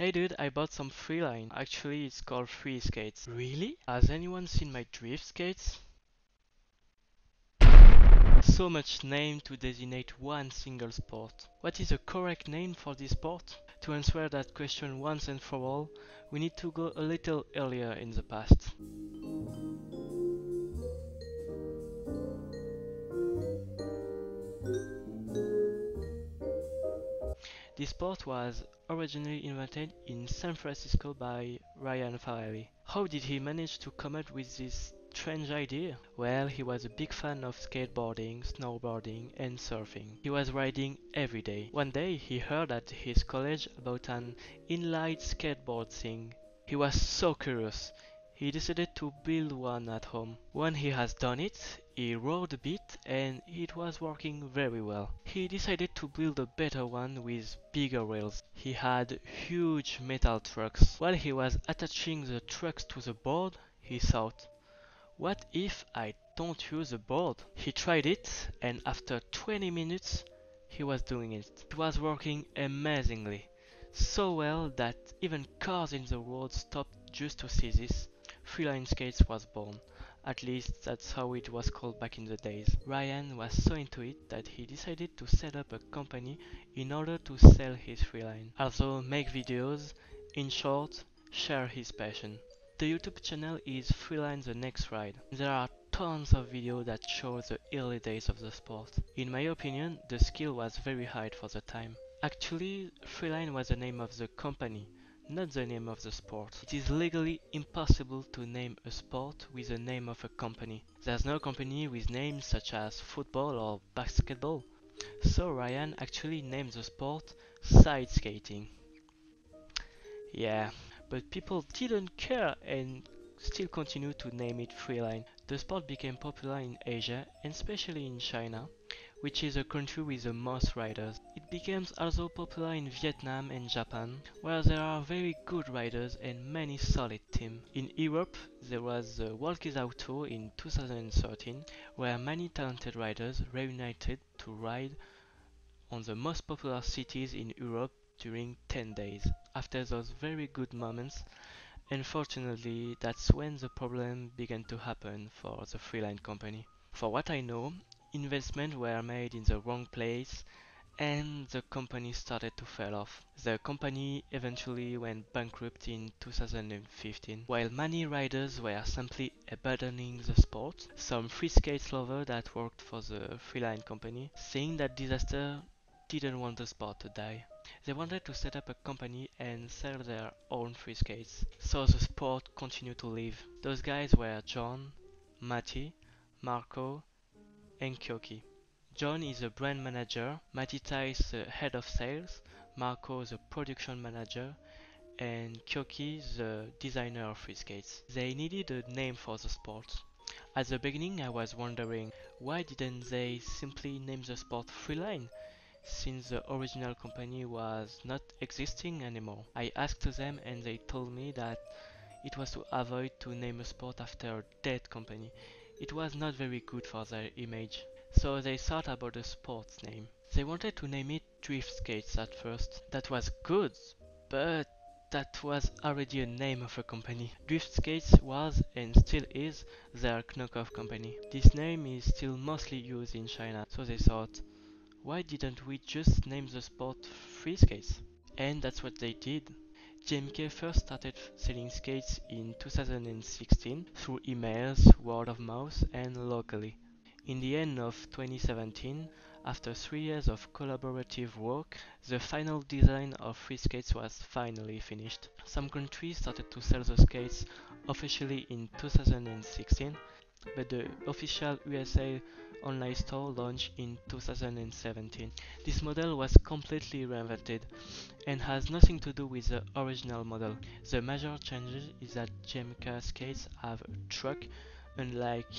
Hey dude, I bought some Freeline. Actually, it's called Freeskates. Really? Has anyone seen my drift skates? So much name to designate one single sport. What is the correct name for this sport? To answer that question once and for all, we need to go a little earlier in the past. This sport was originally invented in San Francisco by Ryan Farley. How did he manage to come up with this strange idea? Well, he was a big fan of skateboarding, snowboarding, and surfing. He was riding every day. One day, he heard at his college about an inline skateboard thing. He was so curious. He decided to build one at home. When he has done it, he rode a bit and it was working very well. He decided to build a better one with bigger wheels. He had huge metal trucks. While he was attaching the trucks to the board, he thought, what if I don't use a board? He tried it and after 20 minutes he was doing it. It was working amazingly. So well that even cars in the road stopped just to see this. Freeline Skates was born. At least that's how it was called back in the days. Ryan was so into it that he decided to set up a company in order to sell his freeline. Also make videos, in short, share his passion. The YouTube channel is Freeline the Next Ride. There are tons of videos that show the early days of the sport. In my opinion, the skill was very high for the time. Actually, Freeline was the name of the company, not the name of the sport. It is legally impossible to name a sport with the name of a company. There's no company with names such as football or basketball. So Ryan actually named the sport side skating. Yeah, but people didn't care and still continue to name it freeline. The sport became popular in Asia and especially in China, which is a country with the most riders. It became also popular in Vietnam and Japan, where there are very good riders and many solid teams. In Europe, there was the World Kids Out Tour in 2013, where many talented riders reunited to ride on the most popular cities in Europe during 10 days. After those very good moments, unfortunately, that's when the problem began to happen for the Freeline company. For what I know, investments were made in the wrong place and the company started to fall off. The company eventually went bankrupt in 2015. While many riders were simply abandoning the sport, some Freeskates lovers that worked for the Freeline company, seeing that disaster, didn't want the sport to die. They wanted to set up a company and sell their own Freeskates, so the sport continued to live. Those guys were John, Matty, Marco, and Kyoki. John is a brand manager, Matita is the head of sales, Marco the production manager, and Kyoki the designer of Freeskates. They needed a name for the sport. At the beginning I was wondering, why didn't they simply name the sport Freeline, since the original company was not existing anymore? I asked them and they told me that it was to avoid to name a sport after a dead company. It was not very good for their image. So they thought about a sports name. They wanted to name it Drift Skates at first. That was good, but that was already a name of a company. Drift Skates was and still is their knockoff company. This name is still mostly used in China, so they thought, why didn't we just name the sport Freeskates? And that's what they did. JMK first started selling skates in 2016 through emails, word of mouth, and locally. In the end of 2017, after 3 years of collaborative work, the final design of Freeskates was finally finished. Some countries started to sell the skates officially in 2016, but the official USA online store launched in 2017. This model was completely reinvented and has nothing to do with the original model. The major change is that JMK skates have a truck, unlike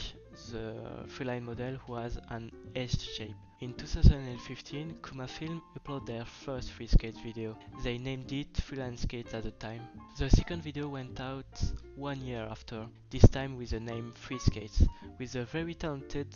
the Freeline model who has an S shape. In 2015, Kuma Film uploaded their first Freeskates video. They named it Freeline Skates at the time. The second video went out 1 year after, this time with the name Freeskates, with a very talented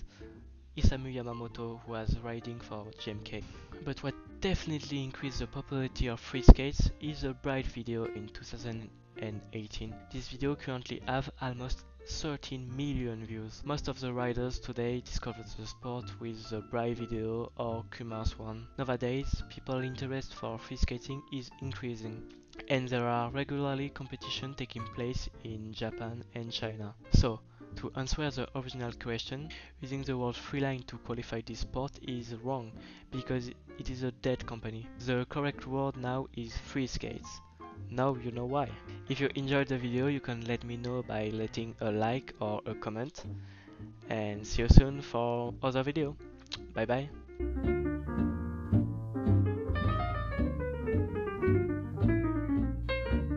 Isamu Yamamoto, who was riding for GMK. But what definitely increased the popularity of Freeskates is a Bright video in 2018. This video currently have almost 13 million views. Most of the riders today discovered the sport with the Bright video or Kumar's one. Nowadays, people's interest for freeskating is increasing, and there are regularly competitions taking place in Japan and China. So, to answer the original question, using the word Freeline to qualify this sport is wrong, because it is a dead company. The correct word now is Freeskates. Now you know why. If you enjoyed the video, you can let me know by letting a like or a comment. And see you soon for other video. Bye bye.